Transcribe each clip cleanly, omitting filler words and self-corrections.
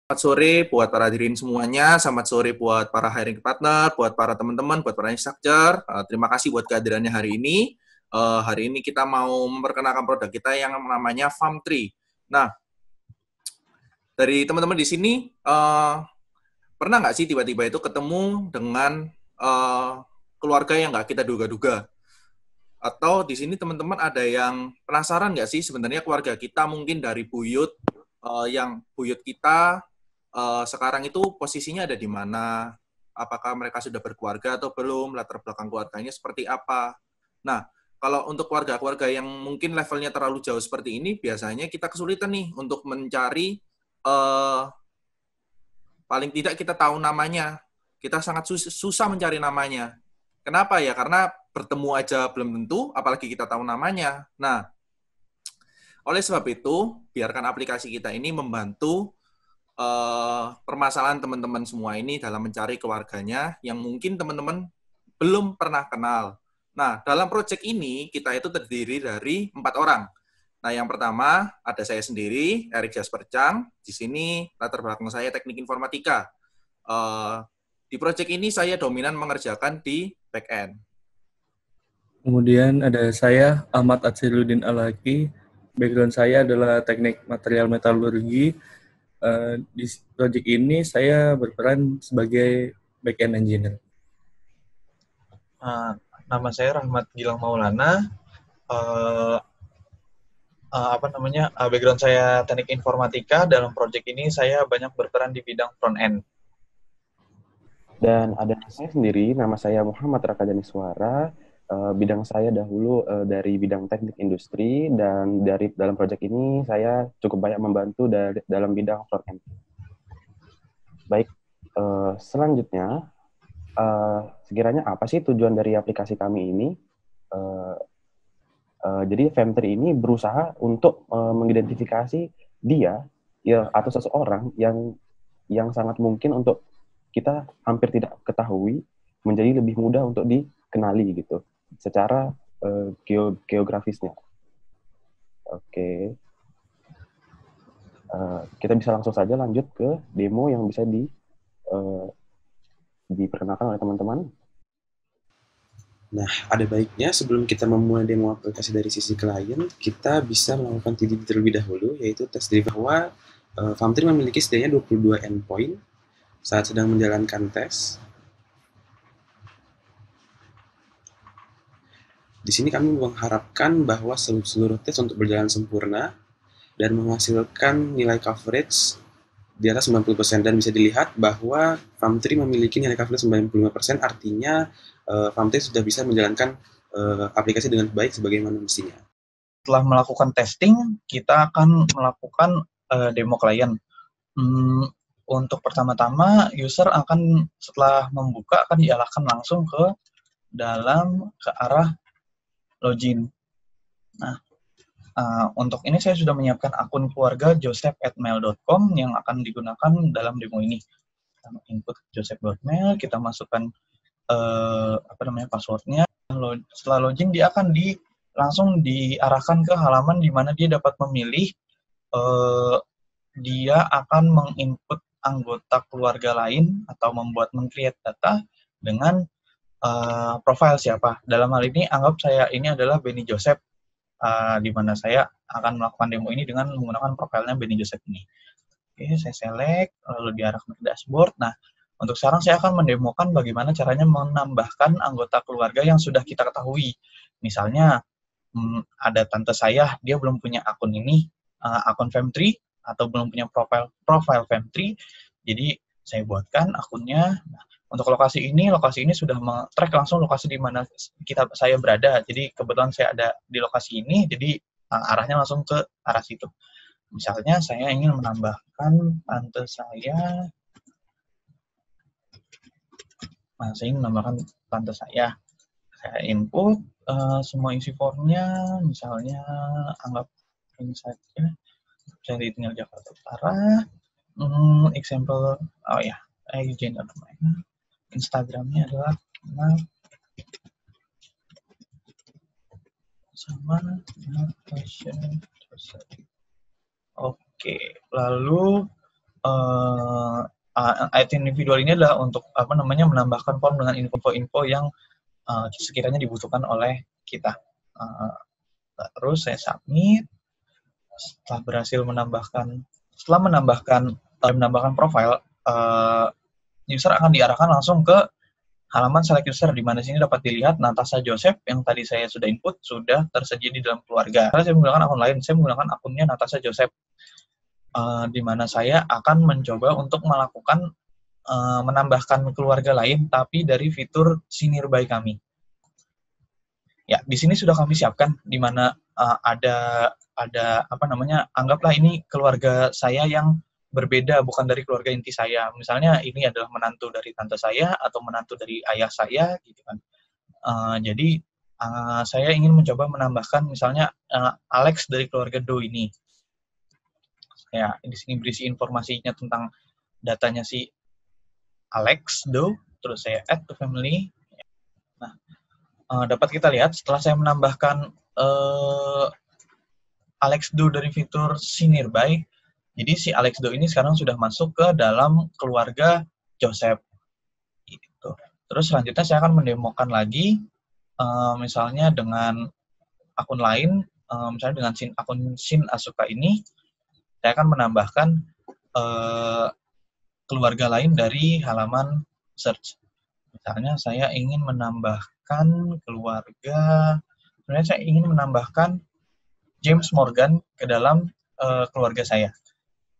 Selamat sore buat para hadirin semuanya, selamat sore buat para hiring partner, buat para teman-teman, buat para instructor. Terima kasih buat kehadirannya hari ini. Hari ini kita mau memperkenalkan produk kita yang namanya FARM3. Nah, dari teman-teman di sini, pernah nggak sih tiba-tiba itu ketemu dengan keluarga yang nggak kita duga-duga? Atau di sini teman-teman ada yang penasaran nggak sih sebenarnya keluarga kita mungkin dari buyut, yang buyut kita sekarang itu posisinya ada di mana, apakah mereka sudah berkeluarga atau belum, latar belakang keluarganya seperti apa. Nah, kalau untuk keluarga-keluarga yang mungkin levelnya terlalu jauh seperti ini, biasanya kita kesulitan nih untuk mencari, paling tidak kita tahu namanya. Kita sangat susah mencari namanya. Kenapa ya? Karena bertemu aja belum tentu, apalagi kita tahu namanya. Nah, oleh sebab itu, biarkan aplikasi kita ini membantu permasalahan teman-teman semua ini dalam mencari keluarganya yang mungkin teman-teman belum pernah kenal. Nah, dalam proyek ini kita itu terdiri dari 4 orang. Nah, yang pertama ada saya sendiri, Erik Jasper Chang. Di sini latar belakang saya teknik informatika. Di proyek ini saya dominan mengerjakan di back-end. Kemudian ada saya, Ahmad Atsiluddin Alaki. Background saya adalah teknik material metalurgi. Di proyek ini saya berperan sebagai back-end engineer. Nama saya Rahmat Gilang Maulana. Background saya teknik informatika. Dalam proyek ini saya banyak berperan di bidang front-end. Dan ada saya sendiri, nama saya Muhammad Rakadhani Suara. Bidang saya dahulu dari bidang teknik industri, dan dalam proyek ini saya cukup banyak membantu dalam bidang front-end. Baik, selanjutnya, sekiranya apa sih tujuan dari aplikasi kami ini? Jadi FARM3 ini berusaha untuk mengidentifikasi dia ya, atau seseorang yang sangat mungkin untuk kita hampir tidak ketahui menjadi lebih mudah untuk dikenali gitu secara geografisnya. Oke. Kita bisa langsung saja lanjut ke demo yang bisa diperkenalkan oleh teman-teman. Nah, ada baiknya sebelum kita memulai demo aplikasi dari sisi klien, kita bisa melakukan TDD terlebih dahulu, yaitu tes drive bahwa FARM3 memiliki setidaknya 22 endpoint saat sedang menjalankan tes. Di sini kami mengharapkan bahwa seluruh tes untuk berjalan sempurna dan menghasilkan nilai coverage di atas 90%, dan bisa dilihat bahwa FARM3 memiliki nilai coverage 95%, artinya FARM3 sudah bisa menjalankan aplikasi dengan baik sebagaimana mestinya. Setelah melakukan testing, kita akan melakukan demo klien. Untuk pertama-tama, user akan setelah membuka akan diarahkan langsung ke arah login. Nah, untuk ini saya sudah menyiapkan akun keluarga joseph@mail.com yang akan digunakan dalam demo ini. Kita input joseph.mail, kita masukkan passwordnya. Setelah login, dia akan langsung diarahkan ke halaman di mana dia dapat memilih. Dia akan menginput anggota keluarga lain atau meng-create data dengan profil siapa. Dalam hal ini, anggap saya ini adalah Benny Joseph, di mana saya akan melakukan demo ini dengan menggunakan profilnya Benny Joseph ini. Oke, saya select, lalu diarahkan ke dashboard. Nah, untuk sekarang saya akan mendemokan bagaimana caranya menambahkan anggota keluarga yang sudah kita ketahui. Misalnya, ada tante saya, dia belum punya akun ini, akun FARM3, atau belum punya profil FARM3, jadi saya buatkan akunnya. Nah, untuk lokasi ini sudah track langsung lokasi di mana saya berada. Jadi kebetulan saya ada di lokasi ini, jadi arahnya langsung ke arah situ. Misalnya saya ingin menambahkan tante saya. Nah, saya ingin menambahkan tante saya. Saya input semua isi formnya, misalnya anggap ini saja. Saya tinggal Jakarta Utara. Example, gender namanya. Instagramnya adalah sama fashion. Oke, lalu IT individual ini adalah untuk menambahkan form dengan info-info yang sekiranya dibutuhkan oleh kita. Terus saya submit. Setelah menambahkan profile, user akan diarahkan langsung ke halaman select user, di mana sini dapat dilihat Natasha Joseph yang tadi saya sudah input sudah tersedia di dalam keluarga. Karena saya menggunakan akun lain, saya menggunakan akunnya Natasha Joseph, di mana saya akan mencoba untuk melakukan menambahkan keluarga lain, tapi dari fitur See Nearby kami. Ya, di sini sudah kami siapkan, di mana ada anggaplah ini keluarga saya yang berbeda, bukan dari keluarga inti saya. Misalnya ini adalah menantu dari tante saya atau menantu dari ayah saya, gitu kan. Jadi saya ingin mencoba menambahkan misalnya Alex dari keluarga Do ini. Ya, di sini berisi informasinya tentang datanya si Alex Do, terus saya add to family. Nah, dapat kita lihat setelah saya menambahkan Alex Do dari fitur See Nearby, jadi si Alex Do ini sekarang sudah masuk ke dalam keluarga Joseph. Gitu. Terus selanjutnya saya akan mendemokan lagi, misalnya dengan akun lain, misalnya dengan akun Shin Asuka ini, saya akan menambahkan keluarga lain dari halaman search. Misalnya saya ingin menambahkan James Morgan ke dalam keluarga saya.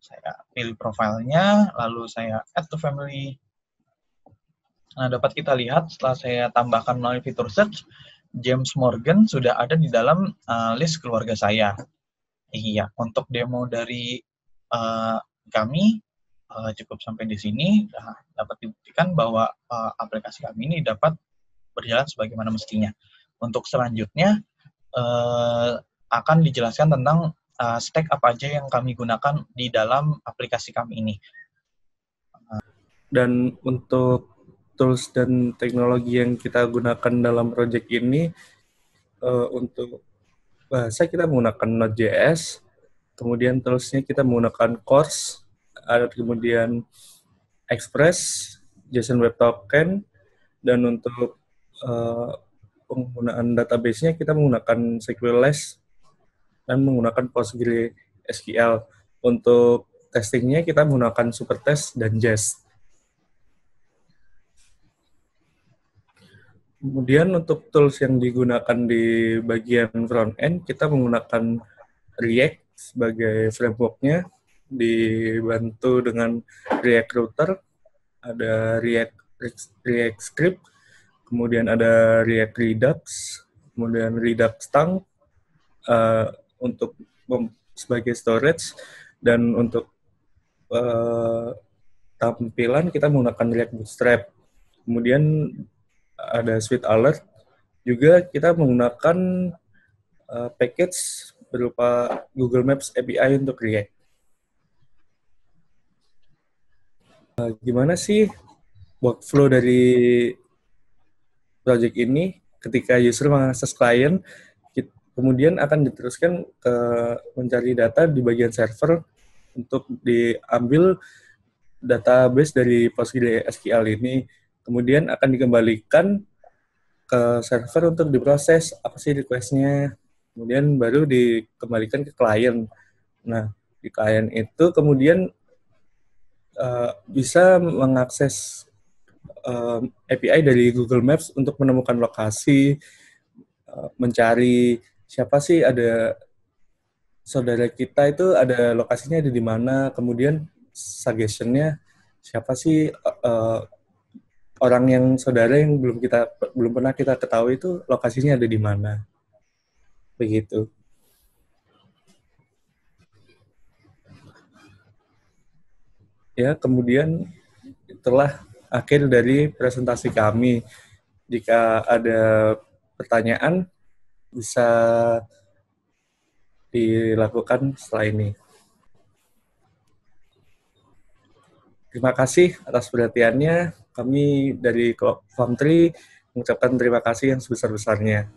Saya pilih profilnya, lalu saya add to family. Nah, dapat kita lihat setelah saya tambahkan melalui fitur search, James Morgan sudah ada di dalam list keluarga saya. Iya, untuk demo dari kami cukup sampai di sini. Nah, dapat dibuktikan bahwa aplikasi kami ini dapat berjalan sebagaimana mestinya. Untuk selanjutnya akan dijelaskan tentang stack apa aja yang kami gunakan di dalam aplikasi kami ini. Dan untuk tools dan teknologi yang kita gunakan dalam project ini, untuk bahasa kita menggunakan Node.js, kemudian toolsnya kita menggunakan Course, ada kemudian Express, JSON Web Token, dan untuk penggunaan database-nya kita menggunakan SQLite dan menggunakan PostgreSQL. Untuk testingnya kita menggunakan Supertest dan Jest. Kemudian untuk tools yang digunakan di bagian front-end, kita menggunakan React sebagai framework-nya, dibantu dengan React Router, ada React Script, kemudian ada React Redux, kemudian Redux Tang untuk sebagai storage, dan untuk tampilan kita menggunakan React Bootstrap. Kemudian ada Suite Alert, juga kita menggunakan package berupa Google Maps API untuk React. Gimana sih workflow dari project ini? Ketika user mengakses klien, kemudian akan diteruskan ke mencari data di bagian server untuk diambil database dari PostgreSQL ini. Kemudian akan dikembalikan ke server untuk diproses apa sih request-nya, kemudian baru dikembalikan ke klien. Nah, di klien itu kemudian bisa mengakses API dari Google Maps untuk menemukan lokasi, mencari siapa sih, ada saudara kita itu ada lokasinya ada di mana, kemudian suggestion-nya siapa sih orang yang saudara yang belum pernah kita ketahui itu lokasinya ada di mana. Begitu. Ya, kemudian itulah akhir dari presentasi kami. Jika ada pertanyaan bisa dilakukan setelah ini. Terima kasih atas perhatiannya. Kami dari Farm3 mengucapkan terima kasih yang sebesar-besarnya.